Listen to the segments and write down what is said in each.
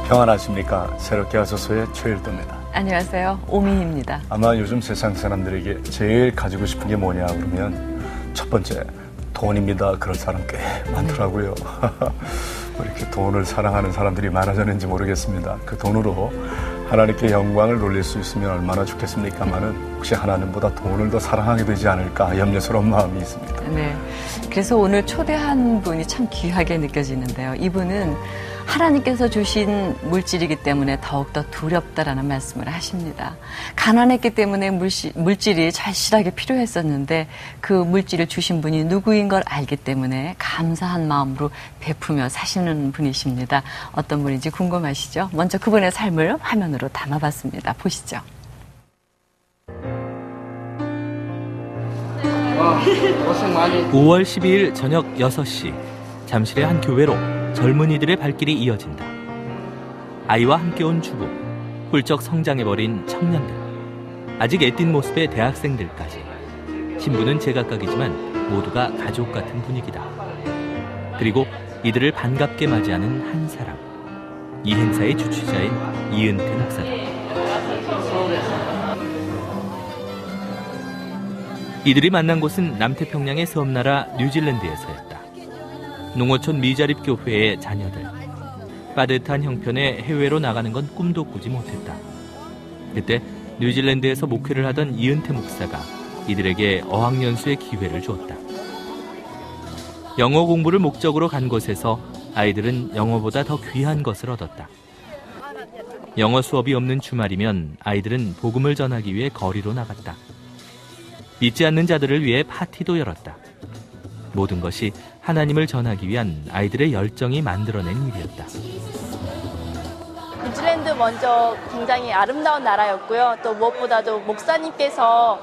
평안하십니까? 새롭게 하소서의 최일도입니다. 안녕하세요. 오미입니다. 아마 요즘 세상 사람들에게 제일 가지고 싶은 게 뭐냐 그러면 첫 번째 돈입니다. 그런 사람 꽤 많더라고요. 왜 이렇게 돈을 사랑하는 사람들이 많아졌는지 모르겠습니다. 그 돈으로 하나님께 영광을 돌릴 수 있으면 얼마나 좋겠습니까마는 혹시 하나님보다 돈을 더 사랑하게 되지 않을까 염려스러운 마음이 있습니다. 네. 그래서 오늘 초대한 분이 참 귀하게 느껴지는데요. 이분은 하나님께서 주신 물질이기 때문에 더욱더 두렵다라는 말씀을 하십니다. 가난했기 때문에 물질이 절실하게 필요했었는데 그 물질을 주신 분이 누구인 걸 알기 때문에 감사한 마음으로 베푸며 사시는 분이십니다. 어떤 분인지 궁금하시죠? 먼저 그분의 삶을 화면으로 담아봤습니다. 보시죠. 5월 12일 저녁 6시 잠실의 한 교회로 젊은이들의 발길이 이어진다. 아이와 함께 온 주부, 훌쩍 성장해버린 청년들, 아직 애띤 모습의 대학생들까지. 신부는 제각각이지만 모두가 가족 같은 분위기다. 그리고 이들을 반갑게 맞이하는 한 사람, 이 행사의 주최자인 이은태 목사다. 이들이 만난 곳은 남태평양의 섬나라 뉴질랜드에서였다. 농어촌 미자립 교회의 자녀들. 빠듯한 형편의 해외로 나가는 건 꿈도 꾸지 못했다. 그때 뉴질랜드에서 목회를 하던 이은태 목사가 이들에게 어학연수의 기회를 주었다. 영어 공부를 목적으로 간 곳에서 아이들은 영어보다 더 귀한 것을 얻었다. 영어 수업이 없는 주말이면 아이들은 복음을 전하기 위해 거리로 나갔다. 믿지 않는 자들을 위해 파티도 열었다. 모든 것이 하나님을 전하기 위한 아이들의 열정이 만들어낸 일이었다. 뉴질랜드 먼저 굉장히 아름다운 나라였고요. 또 무엇보다도 목사님께서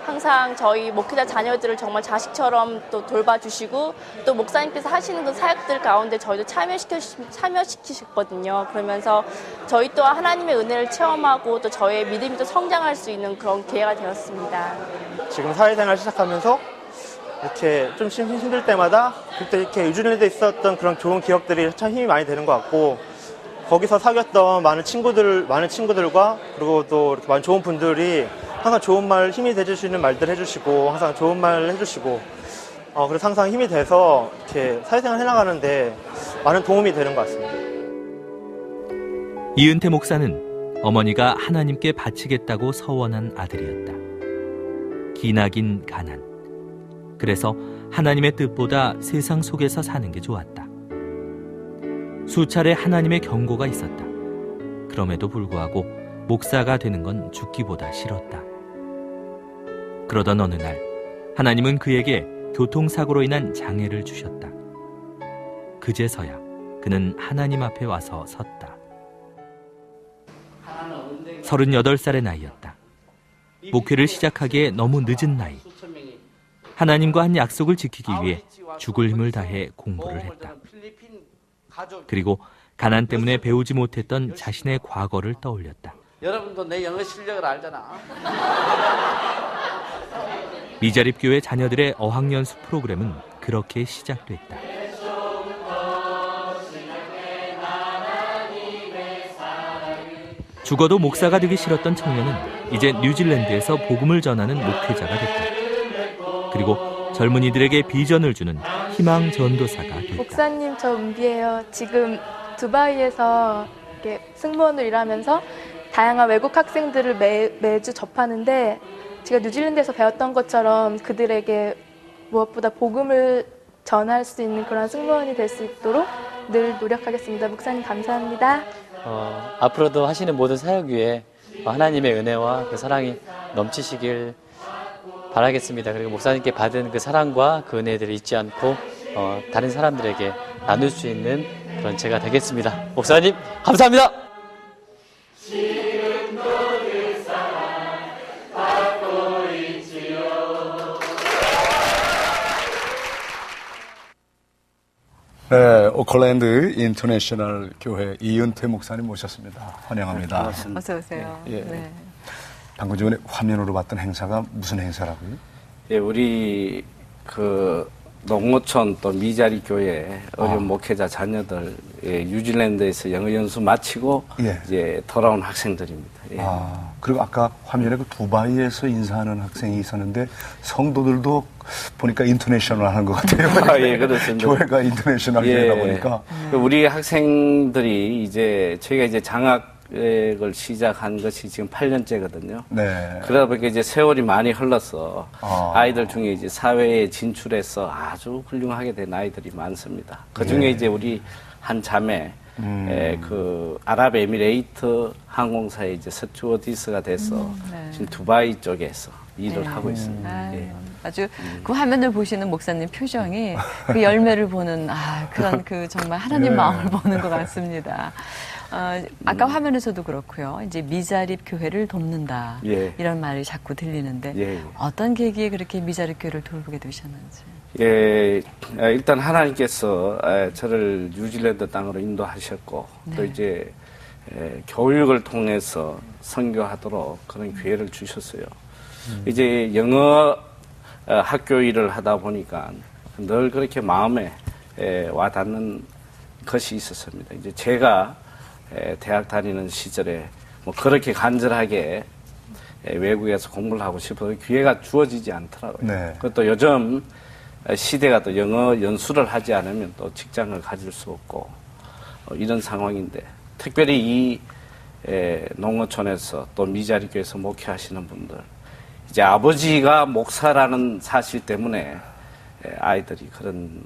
항상 저희 목회자 자녀들을 정말 자식처럼 또 돌봐주시고 또 목사님께서 하시는 그 사역들 가운데 저희도 참여시키셨거든요. 그러면서 저희 또한 하나님의 은혜를 체험하고 또 저의 믿음이 또 성장할 수 있는 그런 기회가 되었습니다. 지금 사회생활 시작하면서 이렇게 좀 힘들 때마다 그때 이렇게 뉴질랜드에 있었던 그런 좋은 기억들이 참 힘이 많이 되는 것 같고 거기서 사귀었던 많은 친구들과 그리고 또 이렇게 많은 좋은 분들이 항상 좋은 말, 힘이 돼주시는 말들 해주시고 항상 좋은 말 해주시고 그래서 항상 힘이 돼서 이렇게 사회생활 해나가는데 많은 도움이 되는 것 같습니다. 이은태 목사는 어머니가 하나님께 바치겠다고 서원한 아들이었다. 기나긴 가난. 그래서 하나님의 뜻보다 세상 속에서 사는 게 좋았다. 수차례 하나님의 경고가 있었다. 그럼에도 불구하고 목사가 되는 건 죽기보다 싫었다. 그러던 어느 날 하나님은 그에게 교통사고로 인한 장애를 주셨다. 그제서야 그는 하나님 앞에 와서 섰다. 38살의 나이였다. 목회를 시작하기에 너무 늦은 나이. 하나님과 한 약속을 지키기 위해 죽을 힘을 다해 공부를 했다. 그리고 가난 때문에 배우지 못했던 자신의 과거를 떠올렸다. 여러분도 내 영어 실력을 알잖아. 미자립교회 자녀들의 어학연수 프로그램은 그렇게 시작됐다. 죽어도 목사가 되기 싫었던 청년은 이제 뉴질랜드에서 복음을 전하는 목회자가 됐다. 그리고 젊은이들에게 비전을 주는 희망 전도사가 됐다. 목사님, 저 은비예요. 지금 두바이에서 이렇게 승무원으로 일하면서 다양한 외국 학생들을 매주 접하는데 제가 뉴질랜드에서 배웠던 것처럼 그들에게 무엇보다 복음을 전할 수 있는 그런 승무원이 될 수 있도록 늘 노력하겠습니다. 목사님 감사합니다. 앞으로도 하시는 모든 사역 위에 하나님의 은혜와 그 사랑이 넘치시길 바라겠습니다. 그리고 목사님께 받은 그 사랑과 그 은혜들을 잊지 않고 다른 사람들에게 나눌 수 있는 그런 제가 되겠습니다. 목사님 감사합니다. 네, 오클랜드 인터내셔널 교회 이은태 목사님 모셨습니다. 환영합니다. 어서 오세요. 예. 네. 방금 전에 화면으로 봤던 행사가 무슨 행사라고요? 예, 우리 그 농어촌 또 미자리 교회 어려운 목회자 자녀들 뉴질랜드에서 영어 연수 마치고 예. 이제 돌아온 학생들입니다. 예. 그리고 아까 화면에 그 두바이에서 인사하는 학생이 있었는데 성도들도 보니까 인터내셔널 하는 것 같아요. 예, 그렇습니다. 교회가 인터내셔널 교회다 보니까. 우리 학생들이 이제 저희가 이제 장학을 시작한 것이 지금 8년째거든요. 네. 그러다 보니까 이제 세월이 많이 흘러서 아이들 중에 이제 사회에 진출해서 아주 훌륭하게 된 아이들이 많습니다. 그 중에 이제 우리 한 자매, 그 아랍에미레이트 항공사에 이제 스튜어디스가 돼서 지금 두바이 쪽에서 일을 하고 있습니다. 예. 아주 그 화면을 보시는 목사님 표정이 그 열매를 보는 그런 그 정말 하나님 마음을 보는 것 같습니다. 아까 화면에서도 그렇고요. 이제 미자립 교회를 돕는다. 예. 이런 말이 자꾸 들리는데 예. 어떤 계기에 그렇게 미자립 교회를 돌보게 되셨는지. 예, 일단 하나님께서 저를 뉴질랜드 땅으로 인도하셨고 또 이제 교육을 통해서 선교하도록 그런 기회를 주셨어요. 이제 영어 학교 일을 하다 보니까 늘 그렇게 마음에 와닿는 것이 있었습니다. 이제 제가 대학 다니는 시절에 뭐 그렇게 간절하게 외국에서 공부를 하고 싶어도 기회가 주어지지 않더라고요. 네. 그것도 요즘 시대가 또 영어 연수를 하지 않으면 또 직장을 가질 수 없고 이런 상황인데 특별히 이 농어촌에서 또 미자리 교회에서 목회하시는 분들 이제 아버지가 목사라는 사실 때문에 아이들이 그런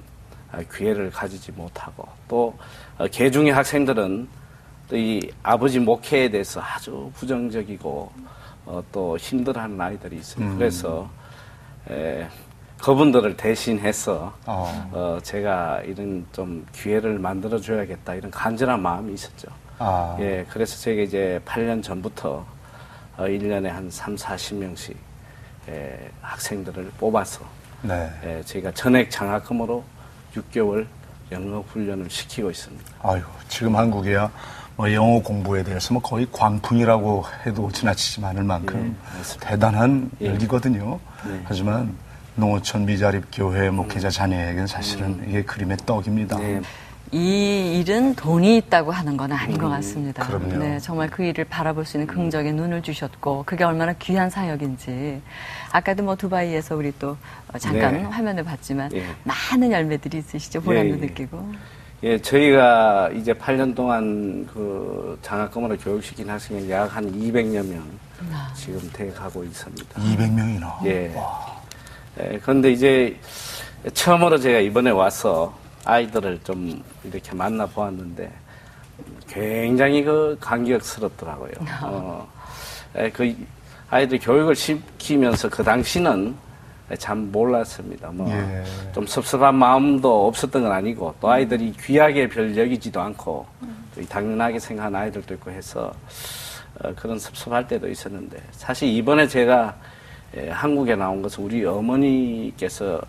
기회를 가지지 못하고 또 개중의 학생들은 또 이 아버지 목회에 대해서 아주 부정적이고 또 힘들어하는 아이들이 있어요. 그래서 그분들을 대신해서 제가 이런 좀 기회를 만들어 줘야겠다 이런 간절한 마음이 있었죠. 예, 그래서 제가 이제 8년 전부터 1년에 한 30-40명씩 학생들을 뽑아서 저희가 전액 장학금으로 6개월 영어 훈련을 시키고 있습니다. 아유, 지금 한국이야 뭐 영어 공부에 대해서 뭐 거의 광풍이라고 해도 지나치지 않을 만큼 대단한 일이거든요. 하지만 농어촌 미자립 교회 목회자 자녀에게는 사실은 이게 그림의 떡입니다. 이 일은 돈이 있다고 하는 건 아닌 것 같습니다. 그럼요. 네, 정말 그 일을 바라볼 수 있는 긍정의 눈을 주셨고 그게 얼마나 귀한 사역인지 아까도 뭐 두바이에서 우리 또 잠깐 화면을 봤지만 많은 열매들이 있으시죠. 보람도 느끼고. 예, 저희가 이제 8년 동안 그 장학금으로 교육시킨 학생이 약 한 200여 명 지금 돼 가고 있습니다. 200명이나? 예. 그런데 이제 처음으로 제가 이번에 와서 아이들을 좀 이렇게 만나 보았는데 굉장히 그 감격스럽더라고요. 그 아이들 교육을 시키면서 그 당시는 참 몰랐습니다. 뭐 좀 섭섭한 마음도 없었던 건 아니고 또 아이들이 귀하게 별 여기지도 않고 당연하게 생각하는 아이들도 있고 해서 그런 섭섭할 때도 있었는데 사실 이번에 제가 한국에 나온 것은 우리 어머니께서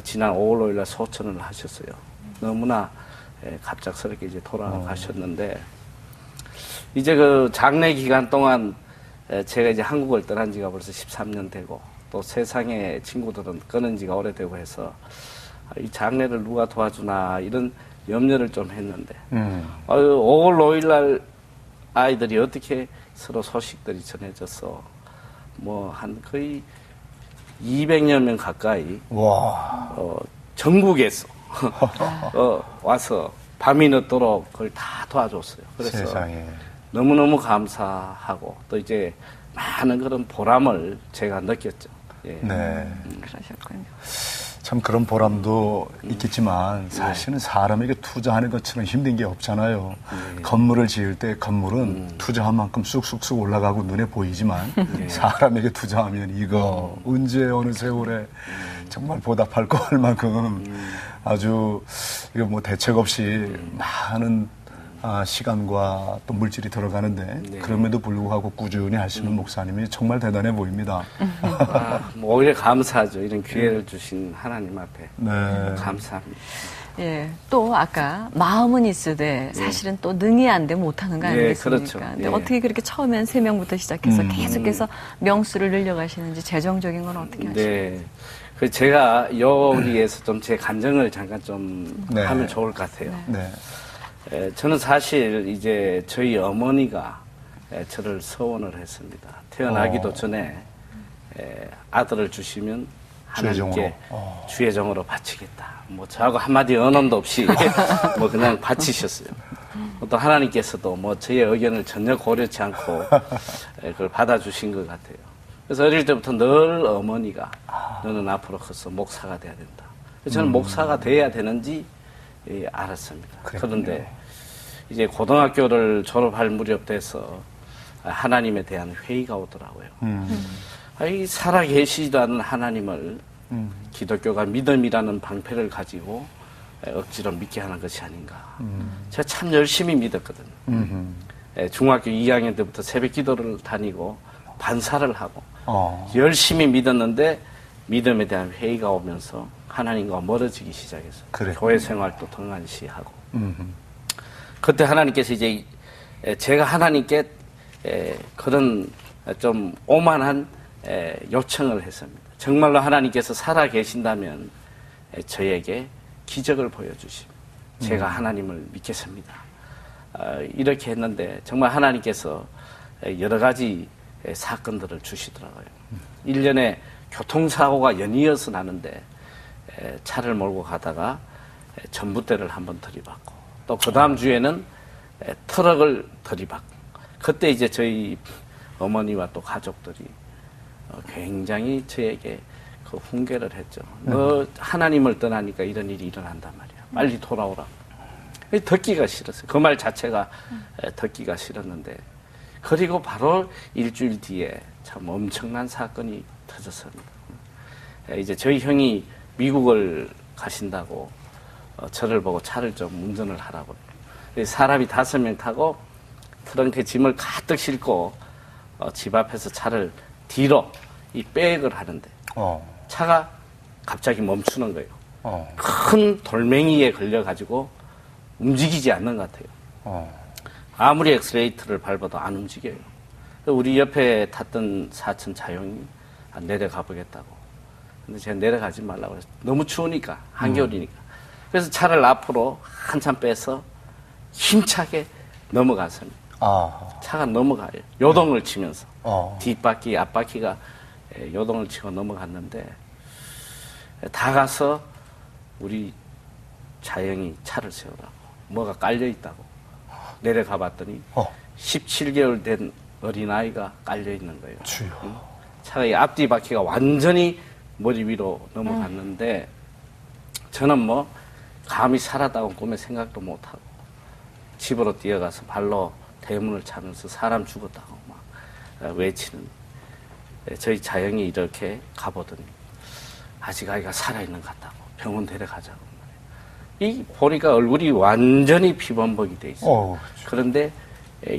지난 5월 5일날 소천을 하셨어요. 너무나 갑작스럽게 이제 돌아가셨는데 이제 그 장례 기간 동안 제가 이제 한국을 떠난 지가 벌써 13년 되고 또 세상에 친구들은 끊은 지가 오래되고 해서 이 장례를 누가 도와주나 이런 염려를 좀 했는데 5월 5일날 아이들이 어떻게 서로 소식들이 전해져서 뭐 한 거의 200여 명 가까이 전국에서 와서 밤이 늦도록 그걸 다 도와줬어요. 그래서 세상에. 너무너무 감사하고 또 이제 많은 그런 보람을 제가 느꼈죠. 네. 그러셨군요. 참 그런 보람도 있겠지만 사실은 사람에게 투자하는 것처럼 힘든 게 없잖아요. 건물을 지을 때 건물은 투자한 만큼 쑥쑥쑥 올라가고 눈에 보이지만 사람에게 투자하면 이거 언제 어느 세월에 정말 보답할 거 할 만큼 아주 이거 뭐 대책 없이 많은 시간과 또 물질이 들어가는데 그럼에도 불구하고 꾸준히 하시는 목사님이 정말 대단해 보입니다. 뭐 오히려 감사하죠. 이런 기회를 주신 하나님 앞에 감사합니다. 예, 또 아까 마음은 있으되 사실은 또 능히 안 돼 못하는 거 아니겠습니까? 그렇죠. 근데 예. 어떻게 그렇게 처음엔 3명부터 시작해서 계속해서 명수를 늘려가시는지 재정적인 건 어떻게 하시나요? 네. 그 제가 여기에서 좀 제 간증을 잠깐 좀 네. 하면 좋을 것 같아요. 네. 저는 사실 이제 저희 어머니가 저를 서원을 했습니다. 태어나기도 전에 아들을 주시면 하나님께 주의 종으로 바치겠다. 뭐 저하고 한마디 언언도 없이 뭐 그냥 바치셨어요. 또 하나님께서도 뭐 저의 의견을 전혀 고려치 않고 그걸 받아주신 것 같아요. 그래서 어릴 때부터 늘 어머니가 너는 앞으로 커서 목사가 돼야 된다. 그래서 저는 목사가 돼야 되는지 알았습니다. 그런데 이제 고등학교를 졸업할 무렵 돼서 하나님에 대한 회의가 오더라고요. 이 살아계시지도 않은 하나님을 기독교가 믿음이라는 방패를 가지고 억지로 믿게 하는 것이 아닌가. 제가 참 열심히 믿었거든요. 중학교 2학년 때부터 새벽 기도를 다니고 반사를 하고 열심히 믿었는데 믿음에 대한 회의가 오면서 하나님과 멀어지기 시작했어요. 교회 생활도 등한시하고. 그때 하나님께서 이제 제가 하나님께 그런 좀 오만한 요청을 했습니다. 정말로 하나님께서 살아 계신다면 저에게 기적을 보여주시면 제가 하나님을 믿겠습니다. 이렇게 했는데 정말 하나님께서 여러 가지 사건들을 주시더라고요. 1년에 교통사고가 연이어서 나는데 차를 몰고 가다가 전봇대를 한번 들이받고 또 그 다음 주에는 트럭을 들이받고 그때 이제 저희 어머니와 또 가족들이 굉장히 저에게 그 훈계를 했죠. 너 하나님을 떠나니까 이런 일이 일어난단 말이야. 빨리 돌아오라. 듣기가 싫었어요. 그 말 자체가 듣기가 싫었는데 그리고 바로 일주일 뒤에 참 엄청난 사건이 터졌습니다. 이제 저희 형이 미국을 가신다고 저를 보고 차를 좀 운전을 하라고. 사람이 5명 타고 트렁크에 짐을 가득 싣고 집 앞에서 차를 뒤로 이 백을 하는데 차가 갑자기 멈추는 거예요. 큰 돌멩이에 걸려가지고 움직이지 않는 것 같아요. 아무리 엑스레이터를 밟아도 안 움직여요. 우리 옆에 탔던 사촌 자용이 내려가 보겠다고. 근데 제가 내려가지 말라고 그랬어요. 너무 추우니까, 한겨울이니까. 그래서 차를 앞으로 한참 빼서 힘차게 넘어갔습니다. 차가 넘어가요. 요동을 치면서. 뒷바퀴, 앞바퀴가 요동을 치고 넘어갔는데 다 가서 우리 자영이 차를 세우라고. 뭐가 깔려있다고. 내려가 봤더니 17개월 된 어린아이가 깔려있는 거예요. 차의 앞뒤 바퀴가 완전히 머리 위로 넘어갔는데 저는 뭐 감히 살았다고 꿈에 생각도 못하고 집으로 뛰어가서 발로 대문을 차면서 사람 죽었다고 막 외치는 저희 자영이 이렇게 가보더니 아직 아이가 살아있는 것 같다고 병원 데려가자고 말이에요. 이 보니까 얼굴이 완전히 피범벅이 돼 있어요. 그런데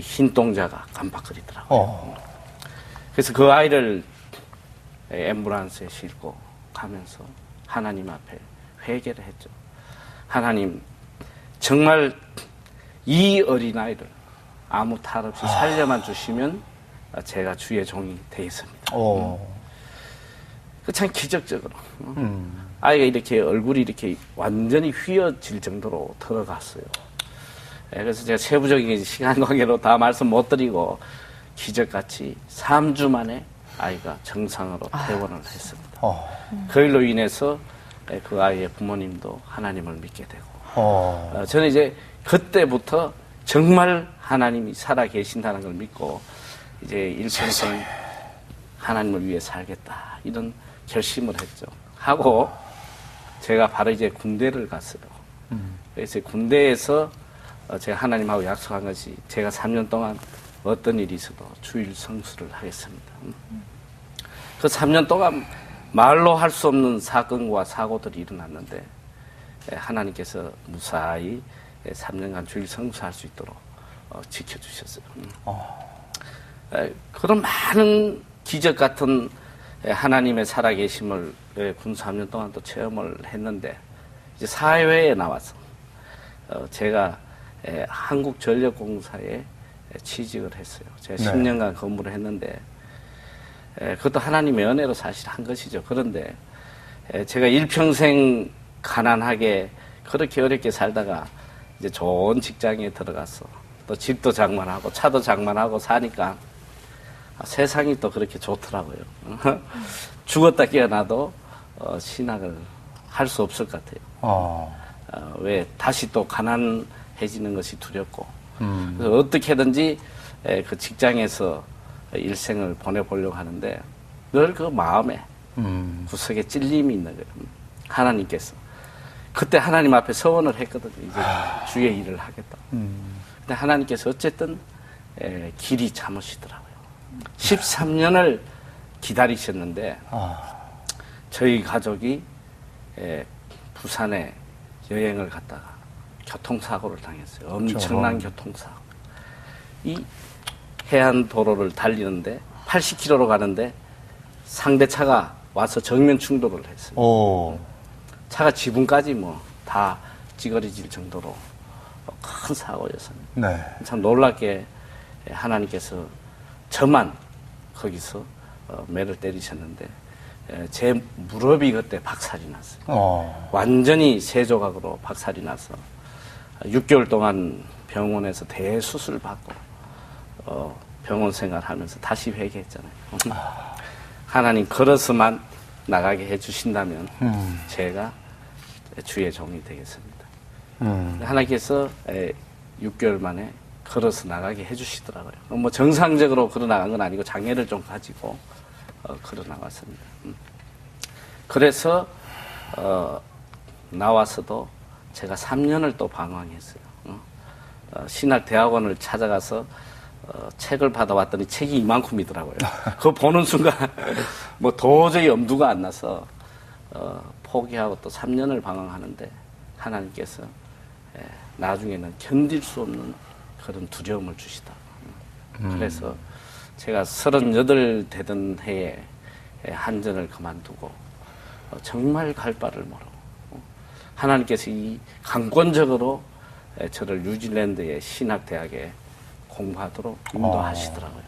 흰 동자가 깜빡거리더라고요. 그래서 그 아이를 앰뷸런스에 싣고 가면서 하나님 앞에 회개를 했죠. 하나님, 정말 이 어린아이를 아무 탈 없이 살려만 주시면 제가 주의 종이 되겠습니다. 참 기적적으로. 아이가 이렇게 얼굴이 이렇게 완전히 휘어질 정도로 들어갔어요. 그래서 제가 세부적인 시간 관계로 다 말씀 못 드리고 기적같이 3주 만에 아이가 정상으로 퇴원을 했습니다. 그 일로 인해서 그 아이의 부모님도 하나님을 믿게 되고 저는 이제 그때부터 정말 하나님이 살아 계신다는 걸 믿고 이제 일평생 하나님을 위해 살겠다 이런 결심을 했죠. 하고 제가 바로 이제 군대를 갔어요. 그래서 군대에서 제가 하나님하고 약속한 것이 제가 3년 동안 어떤 일이 있어도 주일 성수를 하겠습니다. 그 3년 동안 말로 할 수 없는 사건과 사고들이 일어났는데 하나님께서 무사히 3년간 주일 성수할 수 있도록 지켜주셨어요. 그런 많은 기적 같은 하나님의 살아계심을 군 3년 동안 또 체험을 했는데 이제 사회에 나와서 제가 한국전력공사에 취직을 했어요. 제가 네. 10년간 근무를 했는데 그것도 하나님의 은혜로 사실 한 것이죠. 그런데 제가 일평생 가난하게 그렇게 어렵게 살다가 이제 좋은 직장에 들어가서 또 집도 장만하고 차도 장만하고 사니까 세상이 또 그렇게 좋더라고요. 죽었다 깨어나도 신학을 할 수 없을 것 같아요. 왜 다시 또 가난해지는 것이 두렵고 그래서 어떻게든지 그 직장에서 일생을 보내보려고 하는데 늘 그 마음에 구석에 찔림이 있는 거예요. 하나님께서 그때 하나님 앞에 서원을 했거든요. 이제 주의 일을 하겠다. 근데 하나님께서 어쨌든 길이 참으시더라고요. 13년을 기다리셨는데 저희 가족이 부산에 여행을 갔다가 교통사고를 당했어요. 엄청난 교통사고. 이 해안도로를 달리는데 80km로 가는데 상대 차가 와서 정면 충돌을 했어요. 차가 지붕까지 뭐 다 찌그러질 정도로 큰 사고였습니다. 네. 참 놀랍게 하나님께서 저만 거기서 매를 때리셨는데 제 무릎이 그때 박살이 났어요. 완전히 세 조각으로 박살이 나서 6개월 동안 병원에서 대수술 받고 병원 생활하면서 다시 회개했잖아요. 하나님 걸어서만 나가게 해주신다면 제가 주의 종이 되겠습니다. 하나님께서 6개월 만에 걸어서 나가게 해주시더라고요. 뭐 정상적으로 걸어 나간 건 아니고 장애를 좀 가지고 걸어 나갔습니다. 그래서 나와서도 제가 3년을 또 방황했어요. 신학대학원을 찾아가서 책을 받아왔더니 책이 이만큼이더라고요. 그거 보는 순간 뭐 도저히 엄두가 안 나서 포기하고 또 3년을 방황하는데 하나님께서 나중에는 견딜 수 없는 그런 두려움을 주시다. 그래서 제가 38 되던 해에 한전을 그만두고 정말 갈 바를 모르고 하나님께서 이 강권적으로 저를 뉴질랜드의 신학대학에 공부하도록 인도하시더라고요.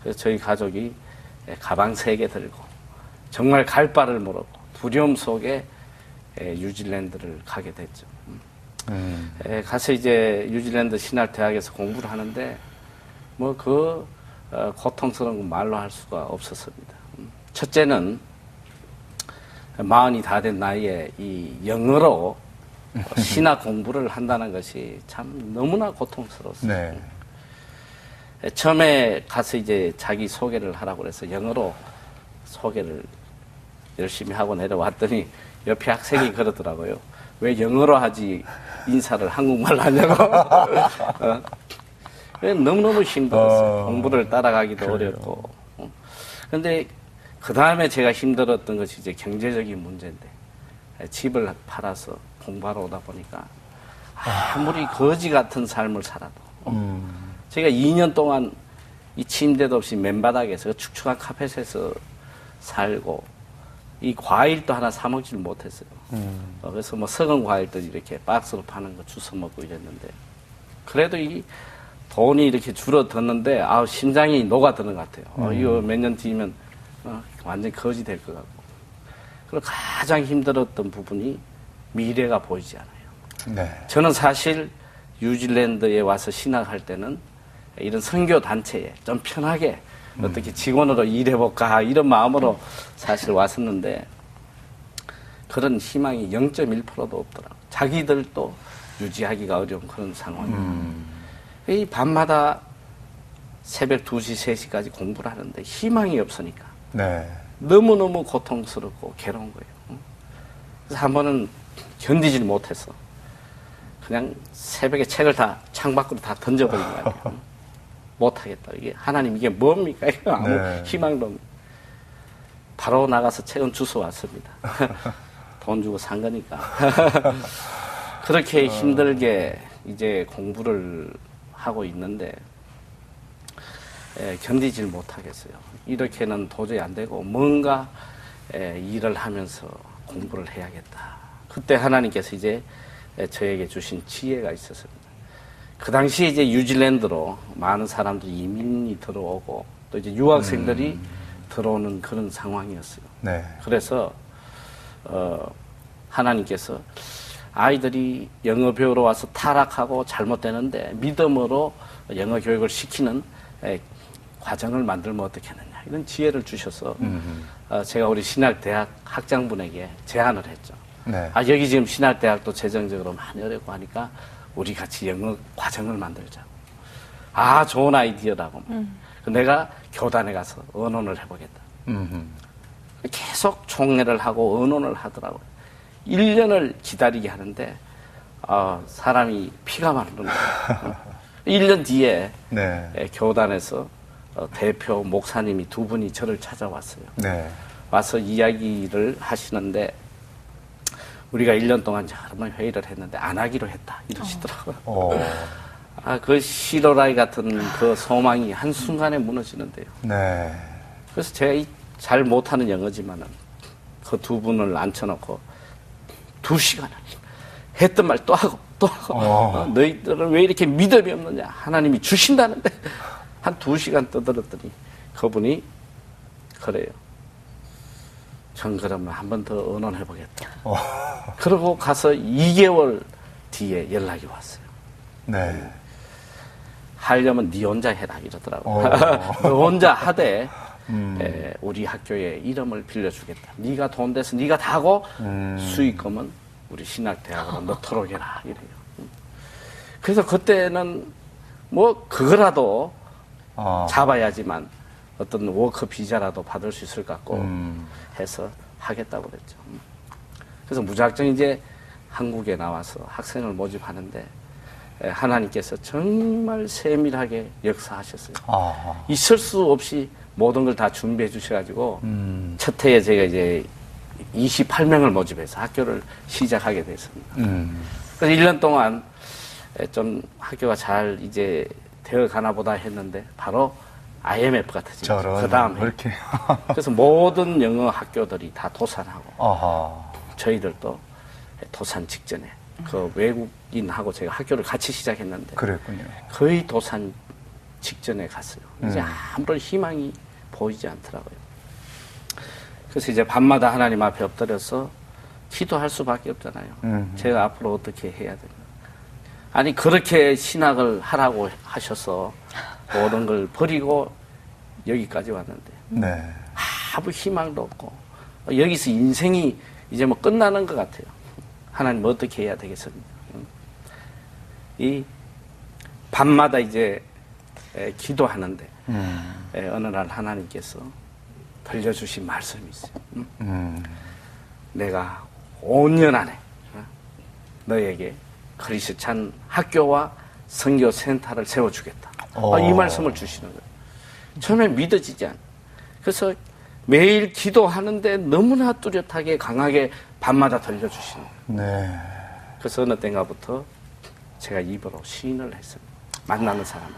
그래서 저희 가족이 가방 3개 들고 정말 갈 바를 모르고 두려움 속에 뉴질랜드를 가게 됐죠. 가서 이제 뉴질랜드 신학대학에서 공부를 하는데 뭐 그 고통스러운 건 말로 할 수가 없었습니다. 첫째는 40이 다 된 나이에 이 영어로 신학 공부를 한다는 것이 참 너무나 고통스러웠어요. 네. 처음에 가서 이제 자기 소개를 하라고 그래서 영어로 소개를 열심히 하고 내려왔더니 옆에 학생이 그러더라고요. 왜 영어로 하지 인사를 한국말로 하냐고. 너무너무 힘들었어요. 공부를 따라가기도 그래요. 어렵고. 그런데 그 다음에 제가 힘들었던 것이 이제 경제적인 문제인데 집을 팔아서 공부하러 오다 보니까 아무리 거지 같은 삶을 살아도 제가 2년 동안 이 침대도 없이 맨바닥에서 축축한 카펫에서 살고 이 과일도 하나 사 먹지를 못했어요. 그래서 뭐 썩은 과일도 이렇게 박스로 파는 거 주워 먹고 이랬는데 그래도 이 돈이 이렇게 줄어들었는데 심장이 녹아드는 것 같아요. 이거 몇 년 뒤면 완전 거지 될 것 같고. 그리고 가장 힘들었던 부분이 미래가 보이지 않아요. 네. 저는 사실 뉴질랜드에 와서 신학할 때는 이런 선교 단체에 좀 편하게 어떻게 직원으로 일해볼까 이런 마음으로 사실 왔었는데 그런 희망이 0.1%도 없더라고요. 자기들도 유지하기가 어려운 그런 상황이에요. 이 밤마다 새벽 2시, 3시까지 공부를 하는데 희망이 없으니까 네. 너무너무 고통스럽고 괴로운 거예요. 그래서 한 번은 견디질 못해서 그냥 새벽에 책을 다 창밖으로 다 던져버린 거예요. 못하겠다. 이게 하나님 이게 뭡니까? 이거 아무 네. 희망도 없는. 바로 나가서 책은 주워 왔습니다. 돈 주고 산 거니까. 그렇게 힘들게 이제 공부를 하고 있는데 견디질 못하겠어요. 이렇게는 도저히 안 되고 뭔가 일을 하면서 공부를 해야겠다. 그때 하나님께서 이제 저에게 주신 지혜가 있었습니다. 그 당시에 이제 뉴질랜드로 많은 사람들이 이민이 들어오고 또 이제 유학생들이 들어오는 그런 상황이었어요. 네. 그래서 하나님께서 아이들이 영어 배우러 와서 타락하고 잘못되는데 믿음으로 영어 교육을 시키는 과정을 만들면 어떻겠느냐 이런 지혜를 주셔서 제가 우리 신학대학 학장분에게 제안을 했죠. 네. 여기 지금 신학대학도 재정적으로 많이 어렵고 하니까 우리 같이 영어 과정을 만들자. 좋은 아이디어라고. 내가 교단에 가서 언론을 해보겠다. 계속 총회를 하고 언론을 하더라고요. 1년을 기다리게 하는데 사람이 피가 마르는 거예요. 1년 뒤에 네. 교단에서 대표 목사님이 두 분이 저를 찾아왔어요. 네. 와서 이야기를 하시는데 우리가 1년 동안 여러 번 회의를 했는데 안 하기로 했다 이러시더라고요. 그 시로라이 같은 그 소망이 한순간에 무너지는데요. 네. 그래서 제가 잘 못하는 영어지만은 그 두 분을 앉혀놓고 2시간을 했던 말 또 하고 또 하고 너희들은 왜 이렇게 믿음이 없느냐 하나님이 주신다는데 한 2시간 떠들었더니 그분이 그래요. 전 그러면 한 번 더 언론해보겠다. 그러고 가서 2개월 뒤에 연락이 왔어요. 네. 하려면 네 혼자 해라 이러더라고요. 너 혼자 하되 우리 학교에 이름을 빌려주겠다. 네가 돈 대서 네가 다 하고 수익금은 우리 신학대학으로 넣도록 해라 이래요. 그래서 그때는 뭐 그거라도 잡아야지만 어떤 워크 비자라도 받을 수 있을 것 같고 해서 하겠다고 그랬죠. 그래서 무작정 이제 한국에 나와서 학생을 모집하는데 하나님께서 정말 세밀하게 역사하셨어요. 있을 수 없이 모든 걸 다 준비해 주셔가지고 첫 해에 제가 이제 28명을 모집해서 학교를 시작하게 됐습니다. 그래서 1년 동안 좀 학교가 잘 이제 되어 가나 보다 했는데 바로 IMF 같아지죠. 그 다음에. 이렇게. 그래서 모든 영어 학교들이 다 도산하고 저희들도 도산 직전에 그 외국인하고 제가 학교를 같이 시작했는데 그랬군요. 거의 도산 직전에 갔어요. 이제 아무런 희망이 보이지 않더라고요. 그래서 이제 밤마다 하나님 앞에 엎드려서 기도할 수밖에 없잖아요. 제가 앞으로 어떻게 해야 되나. 아니 그렇게 신학을 하라고 하셔서 모든 걸 버리고 여기까지 왔는데 네. 아무 희망도 없고 여기서 인생이 이제 뭐 끝나는 것 같아요. 하나님 어떻게 해야 되겠습니까? 이 밤마다 이제 기도하는데 어느 날 하나님께서 들려주신 말씀이 있어요. 내가 5년 안에 너에게 크리스찬 학교와 선교센터를 세워주겠다. 이 말씀을 주시는 거예요. 처음에 믿어지지 않아요. 그래서 매일 기도하는데 너무나 뚜렷하게 강하게 밤마다 들려주시는 거예요. 네. 그래서 어느 때인가부터 제가 입으로 시인을 했습니다. 만나는 사람은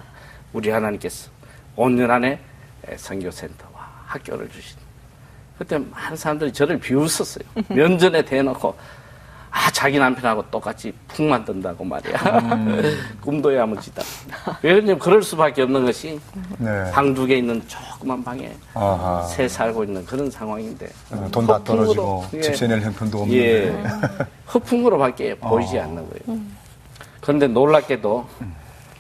우리 하나님께서 5년 안에 선교센터와 학교를 주신. 그때 많은 사람들이 저를 비웃었어요. 면전에 대놓고 자기 남편하고 똑같이 풍만 든다고 말이야. 꿈도 야무지다. 왜냐면 그럴 수밖에 없는 것이 네. 방 2개 있는 조그만 방에 새 살고 있는 그런 상황인데 돈 다 떨어지고 예. 집세 낼 형편도 없는데. 예. 허풍으로밖에 보이지 않는 거예요. 그런데 놀랍게도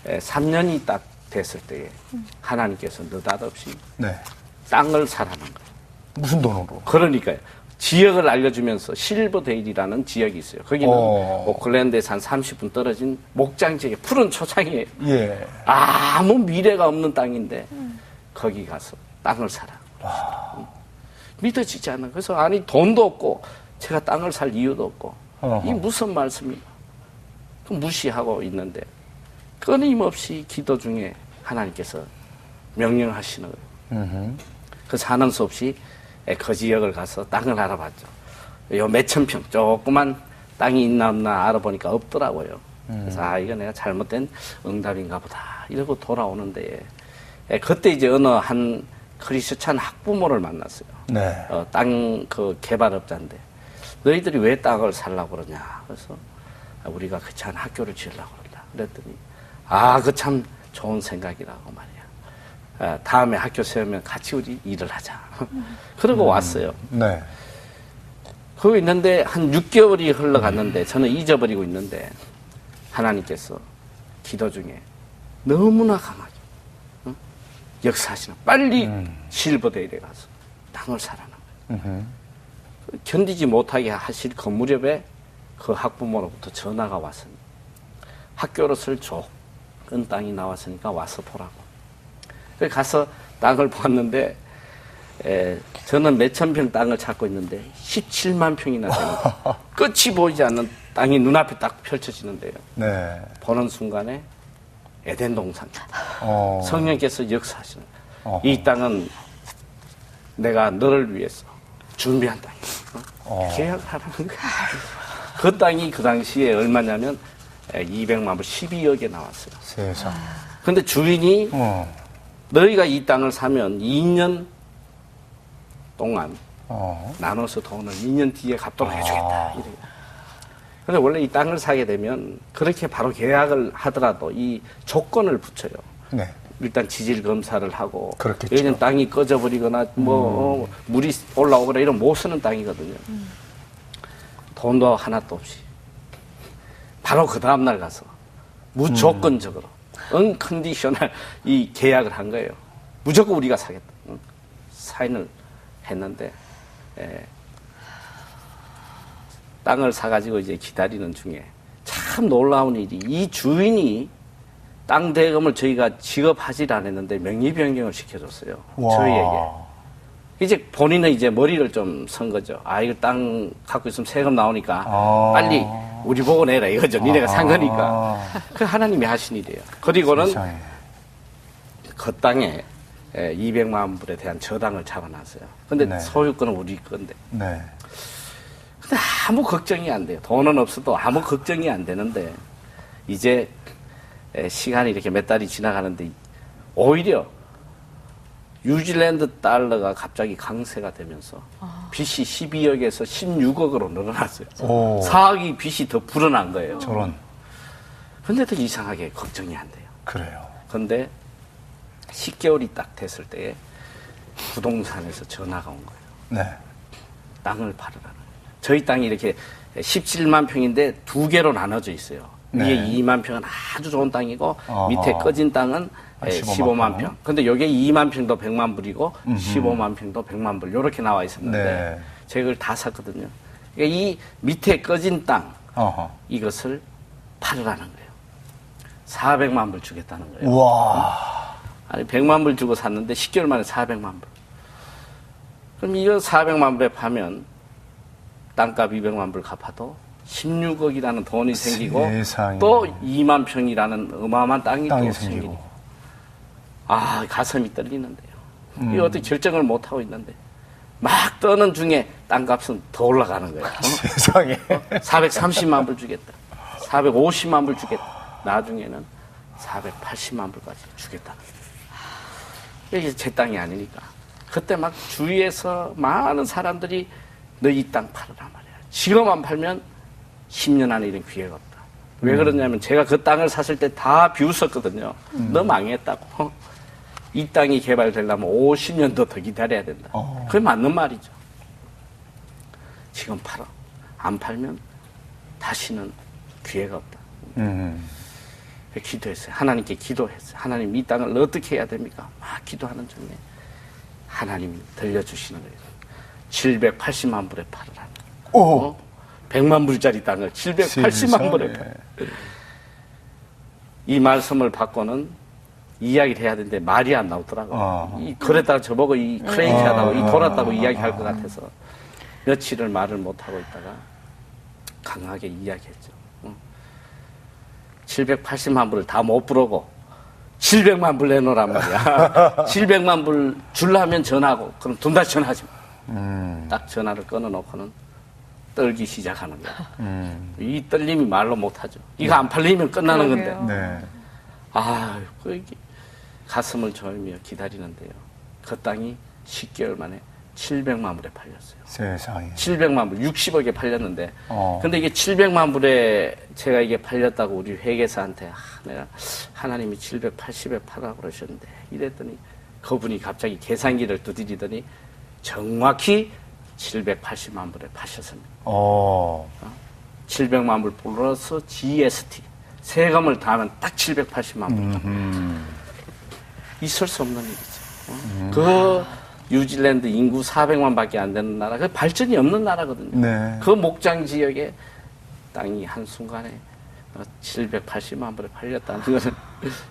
3년이 딱 됐을 때에 하나님께서 느닷없이 네. 땅을 사라는 거예요. 무슨 돈으로? 그러니까요. 지역을 알려주면서 실버데일이라는 지역이 있어요. 거기는 오클랜드에서 한 30분 떨어진 목장 지역에 푸른 초창이에요. 예. 아무 미래가 없는 땅인데 거기 가서 땅을 사라. 믿어지지 않아. 그래서 아니 돈도 없고 제가 땅을 살 이유도 없고 이 무슨 말씀이야. 무시하고 있는데 끊임없이 기도 중에 하나님께서 명령하시는 거예요. 그래서 하는 수 없이 그 지역을 가서 땅을 알아봤죠. 요 몇천 평 조그만 땅이 있나 없나 알아보니까 없더라고요. 그래서 이거 내가 잘못된 응답인가 보다 이러고 돌아오는데 그때 이제 어느 한 크리스찬 학부모를 만났어요. 네. 땅 그 개발업자인데 너희들이 왜 땅을 살라고 그러냐. 그래서 우리가 그찬 학교를 지으려고 그런다. 그랬더니 그 참 좋은 생각이라고 말이야. 다음에 학교 세우면 같이 우리 일을 하자. 그러고 왔어요. 네. 거기 있는데 한 6개월이 흘러갔는데 저는 잊어버리고 있는데 하나님께서 기도 중에 너무나 강하게 역사하시는 빨리 실버데일에 가서 땅을 사라는 거예요. 견디지 못하게 하실 그 무렵에 그 학부모로부터 전화가 왔습니다. 학교로 쓸 좋은 땅이 나왔으니까 와서 보라고. 그래서 가서 땅을 보았는데 저는 몇천 평 땅을 찾고 있는데 17만 평이나 됩니다. 끝이 보이지 않는 땅이 눈앞에 딱 펼쳐지는데요. 네. 보는 순간에 에덴 동산. 성령께서 역사하시는 이 땅은 내가 너를 위해서 준비한 땅이야. 계약하라는 거야. 그 땅이 그 당시에 얼마냐면 200만 불 12억에 나왔어요. 세상. 근데 주인이 너희가 이 땅을 사면 2년 동안 나눠서 돈을 2년 뒤에 갚도록 해주겠다. 이래요. 근데 원래 이 땅을 사게 되면 그렇게 바로 계약을 하더라도 이 조건을 붙여요. 네. 일단 지질 검사를 하고, 그렇겠죠. 여기는 땅이 꺼져버리거나 물이 올라오거나 이런 못 쓰는 땅이거든요. 돈도 하나도 없이 바로 그 다음 날 가서 무조건적으로 언컨디셔널 이 계약을 한 거예요. 무조건 우리가 사겠다. 사인을 했는데 땅을 사가지고 이제 기다리는 중에 참 놀라운 일이 이 주인이 땅 대금을 저희가 지급하지 않았는데 명의 변경을 시켜줬어요. 와. 저희에게. 이제 본인은 이제 머리를 좀 선 거죠. 이거 땅 갖고 있으면 세금 나오니까 빨리 우리 보고 내라 이거죠. 니네가 산 거니까. 그 하나님이 하신 일이에요. 그리고는 세상에. 그 땅에 200만 불에 대한 저당을 잡아놨어요. 근데 네. 소유권은 우리 건데. 네. 근데 아무 걱정이 안 돼요. 돈은 없어도 아무 걱정이 안 되는데 이제 시간이 이렇게 몇 달이 지나가는데 오히려 뉴질랜드 달러가 갑자기 강세가 되면서 빚이 12억에서 16억으로 늘어났어요. 4억이 빚이 더 불어난 거예요. 저런. 근데 더 이상하게 걱정이 안 돼요. 그래요. 근데 10개월이 딱 됐을 때에 부동산에서 전화가 온 거예요. 네. 땅을 팔으라는 거예요. 저희 땅이 이렇게 17만 평인데 두 개로 나눠져 있어요. 네. 위에 2만 평은 아주 좋은 땅이고 밑에 꺼진 땅은 15만 평. 근데 여기에 2만 평도 100만 불이고 15만 평도 100만 불 이렇게 나와 있었는데 네. 제가 그걸 다 샀거든요. 그러니까 이 밑에 꺼진 땅 이것을 팔으라는 거예요. 400만 불 주겠다는 거예요. 와. 아니 100만 불 주고 샀는데 10개월 만에 400만 불. 그럼 이거 400만 불에 파면 땅값 200만 불 갚아도 16억이라는 돈이 생기고 세상에. 또 2만 평이라는 어마어마한 땅이 또 생기고. 생기고 가슴이 떨리는데요. 이거 어떻게 결정을 못하고 있는데 막 떠는 중에 땅값은 더 올라가는 거예요. 세상에. 430만 불 주겠다. 450만 불 주겠다. 나중에는 480만 불까지 주겠다. 이게 제 땅이 아니니까. 그때 막 주위에서 많은 사람들이 너 이 땅 팔으라 말이야. 지금 안 팔면 10년 안에 이런 기회가 없다. 왜 그러냐면 제가 그 땅을 샀을 때 다 비웃었거든요. 너 망했다고. 이 땅이 개발되려면 50년도 더 기다려야 된다. 그게 맞는 말이죠. 지금 팔아. 안 팔면 다시는 기회가 없다. 기도했어요. 하나님께 기도했어요. 하나님 이 땅을 어떻게 해야 됩니까? 막 기도하는 중에 하나님이 들려주시는 거예요. 780만 불에 팔으라. 100만 불짜리 땅을 780만 불에 팔. 이 말씀을 받고는 이야기를 해야 되는데 말이 안 나오더라고요. 그랬다가 저보고 이 크레이지하다고 이 돌았다고 이야기할 것 같아서 며칠을 말을 못하고 있다가 강하게 이야기했죠. 780만 불을 다 못 부르고 700만 불 내놓으란 말이야. 700만 불 주려면 전화하고 그럼 돈 다시 전화하지 마. 딱 전화를 끊어놓고는 떨기 시작하는 거야. 이 떨림이 말로 못하죠. 이거 안 팔리면 끝나는 건데. 네. 그 가슴을 졸이며 기다리는데요. 그 땅이 10개월 만에 700만 불에 팔렸어요. 세상에. 700만 불, 60억에 팔렸는데, 근데 이게 700만 불에 제가 이게 팔렸다고 우리 회계사한테, 내가 하나님이 780에 팔라고 그러셨는데, 이랬더니 그분이 갑자기 계산기를 두드리더니 정확히 780만 불에 파셨습니다. 700만 불 플러스 GST. 세금을 더하면 딱 780만 불. 있을 수 없는 일이죠. 그 뉴질랜드 인구 400만 밖에 안 되는 나라, 그 발전이 없는 나라거든요. 네. 그 목장 지역에 땅이 한순간에 780만 불에 팔렸다는 거는.